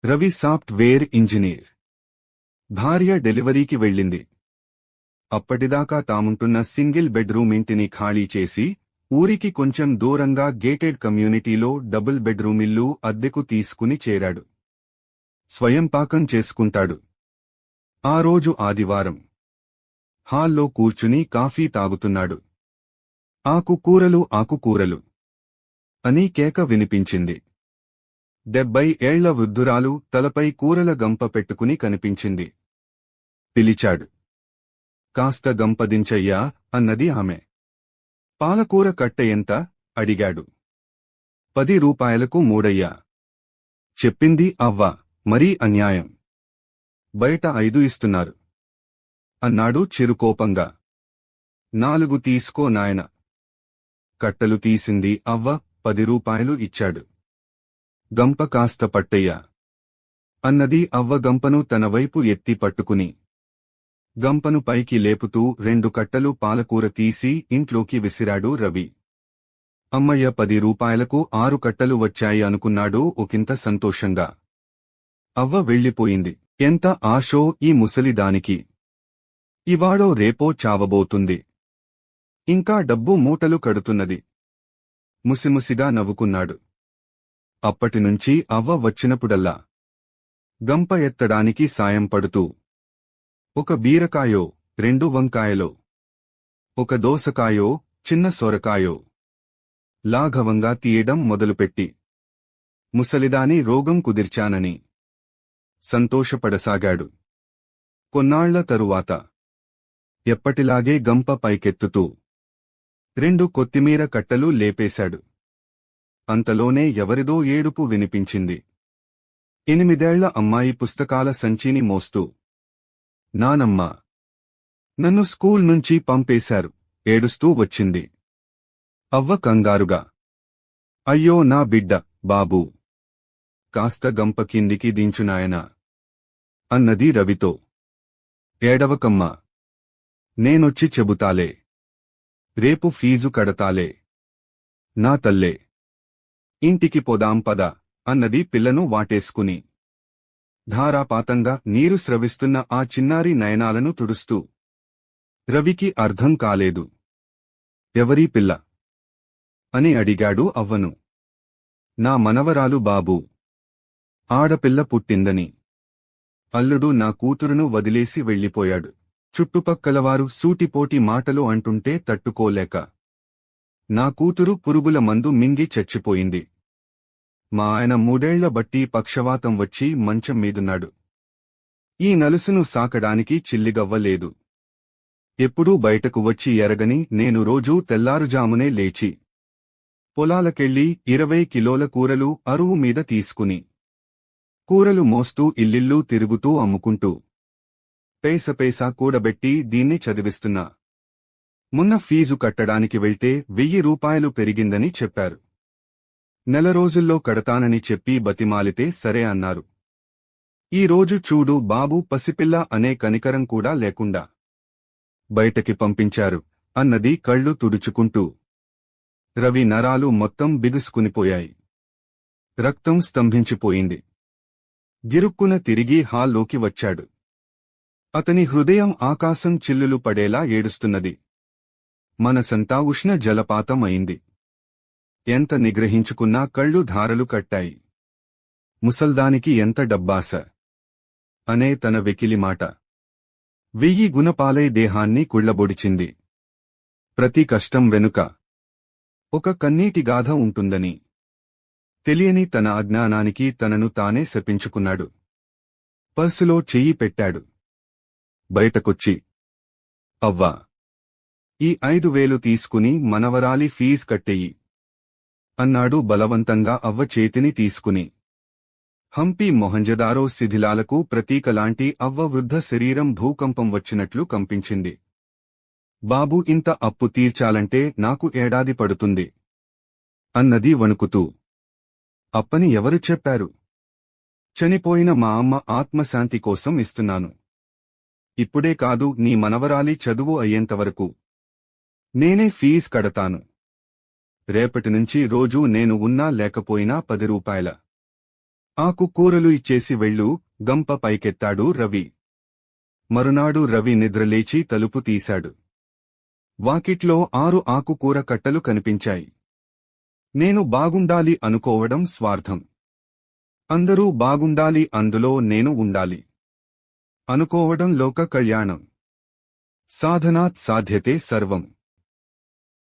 Ravi software engineer. భార్య డెలివరీకి వెళ్ళింది. అప్పటిదాకా తాముంటున్న సింగిల్ బెడ్రూమ్ ఇంటిని ఖాళీ చేసి ఊరికి కొంచెం దూరంగా గేటెడ్ కమ్యూనిటీలో డబుల్ బెడ్రూమ్ ఇల్లు అద్దెకు తీసుకుని చేరాడు. స్వయం పాకం చేసుకుంటాడు. ఆ రోజు ఆదివారం. హాల్లో కూర్చుని కాఫీ తాగుతున్నాడు. ఆకుకూరలు అని కేక వినిపించింది. 70 ఏళ్ల వృద్ధురాలు తలపై కూరల గంప పెట్టుకుని కనిపించింది. పిలిచాడు. కాస్త గంప దించయ్యా అన్నది ఆమె. పాలకూర కట్ట ఎంత అడిగాడు. 10 రూపాయలకు 3 చెప్పింది అవ్వ. మరీ అన్యాయం. బయట 5 ఇస్తున్నారు అన్నాడు చిరుకోపంగా. 4 తీసుకో నాయన. కట్టలు తీసింది అవ్వ. 10 రూపాయలు ఇచ్చాడు. గంప కాస్త పట్టయ్యా అన్నది అవ్వ గంపను తన వైపు ఎత్తి పట్టుకుని. గంపను పైకి లేపుతూ 2 కట్టలు పాలకూర తీసి ఇంట్లోకి విసిరాడు రవి. అమ్మయ్య 10 రూపాయలకు 6 కట్టలు వచ్చాయి అనుకున్నాడు ఒకంత సంతోషంగా. అవ్వ వెళ్ళిపోయింది. ఎంత ఆశో ఈ ముసలిదానికి. ఇవాడో రేపో చావబోతుంది. ఇంకా డబ్బు మూటలు కడుతున్నది. ముసిముసిగా నవ్వుకున్నాడు. అప్పటినుంచి అవ్వ వచ్చినప్పుడల్లా గంప ఎత్తడానికి సాయం పడుతూ, ఒక బీరకాయో 2 వంకాయలో, ఒక దోసకాయో చిన్న సొరకాయో లాఘవంగా తీయడం మొదలుపెట్టి ముసలిదాని రోగం కుదిర్చానని సంతోషపడసాగాడు. కొన్నాళ్ల తరువాత ఎప్పటిలాగే గంప పైకెత్తుతూ 2 కొత్తిమీర కట్టలు లేపేశాడు. అంతలోనే ఎవరిదో ఏడుపు వినిపించింది. 8 ఏళ్ల అమ్మాయి పుస్తకాల సంచిని మోస్తూ, నానమ్మా, నన్ను స్కూల్ నుంచి పంపేశారు ఏడుస్తూ వచ్చింది. అవ్వ కంగారుగా, అయ్యో నా బిడ్డ, బాబూ, కాస్త గంప కిందికి దించునాయనా అన్నది రవితో. ఏడవకమ్మా, నేనొచ్చి చెబుతాలే. రేపు ఫీజు కడతాలే. నా తల్లే, ఇంటికి పోదాం పద అన్నది పిల్లను వాటేసుకుని. ధారాపాతంగా నీరు స్రవిస్తున్న ఆ చిన్నారి నయనాలను తుడుస్తూ. రవికి అర్థం కాలేదు. ఎవరీ పిల్ల అని అడిగాడు అవ్వను. నా మనవరాలు బాబూ. ఆడపిల్ల పుట్టిందని. అల్లుడు నా కూతురును వదిలేసి వెళ్ళిపోయాడు. చుట్టుపక్కలవారు సూటిపోటి మాటలు అంటుంటే తట్టుకోలేక నా కూతురు పురుగుల మందు మింగి చచ్చిపోయింది. మా ఆయన 3 ఏళ్ల బట్టి పక్షవాతం వచ్చి మంచం మీదున్నాడు. ఈ నలుసును సాకడానికి చిల్లిగవ్వలేదు. ఎప్పుడూ బయటకు వచ్చి ఎరగని నేను రోజూ తెల్లారుజామునే లేచి పొలాలకెళ్ళి 20 కిలోల కూరలు అరువు మీద తీసుకుని కూరలు మోస్తూ ఇల్లిల్లూ తిరుగుతూ అమ్ముకుంటూ పేసపేసా కూడబెట్టి దీన్ని చదివిస్తున్నా. మొన్న ఫీజు కట్టడానికి వెళ్తే 1000 రూపాయలు పెరిగిందని చెప్పారు. నెల రోజుల్లో కడతానని చెప్పి బతిమాలితే సరే అన్నారు. ఈ రోజు చూడు బాబూ, పసిపిల్ల అనే కనికరం కూడా లేకుండా బయటకి పంపించారు అన్నది కళ్ళు తుడుచుకుంటూ. రవి నరాలు మొత్తం బిగుసుకునిపోయాయి. రక్తం స్తంభించిపోయింది. గిరుక్కున తిరిగి హాల్లోకి వచ్చాడు. అతని హృదయం ఆకాశం చిల్లులు పడేలా ఏడుస్తున్నది. మనసంతా ఉష్ణ జలపాతం అయింది. ఎంత నిగ్రహించుకున్నా కళ్ళు ధారలు కట్టాయి. ముసల్దానికి ఎంత డబ్బాస అనే తన వెకిలి మాట 1000 గుణపాలై దేహాన్ని కుళ్లబొడిచింది. ప్రతి కష్టం వెనుక ఒక కన్నీటిగాథ ఉంటుందని తెలియని తన అజ్ఞానానికి తనను తానే శపించుకున్నాడు. పర్సులో చెయ్యి పెట్టాడు. బయటకొచ్చి, అవ్వా, ఈ 5000 తీసుకుని మనవరాలి ఫీజు కట్టెయ్యి అన్నాడు బలవంతంగా అవ్వ చేతిని తీసుకుని. హంపి మొహంజదారో శిథిలాలకు ప్రతీకలాంటి అవ్వ వృద్ధ శరీరం భూకంపం వచ్చినట్లు కంపించింది. బాబూ, ఇంత అప్పు తీర్చాలంటే నాకు ఏడాది పడుతుంది అన్నది వణుకుతూ. అప్పని ఎవరు చెప్పారు? చనిపోయిన మా అమ్మ ఆత్మశాంతి కోసం ఇస్తున్నాను. ఇప్పుడే కాదు, నీ మనవరాలి చదువు అయ్యేంతవరకు నేనే ఫీజు కడతాను. రేపటి నుంచి రోజూ నేను ఉన్నా లేకపోయినా 10 రూపాయల ఆకుకూరలు ఇచ్చేసి వెళ్ళు, గంప పైకెత్తాడు రవి. మరునాడు రవి నిద్రలేచి తలుపు తీశాడు. వాకిట్లో 6 ఆకుకూర కట్టలు కనిపించాయి. నేను బాగుండాలి అనుకోవడం స్వార్థం. అందరూ బాగుండాలి, అందులో నేను ఉండాలి అనుకోవడం లోక కళ్యాణం. సాధనాత్ సాధ్యతే సర్వం.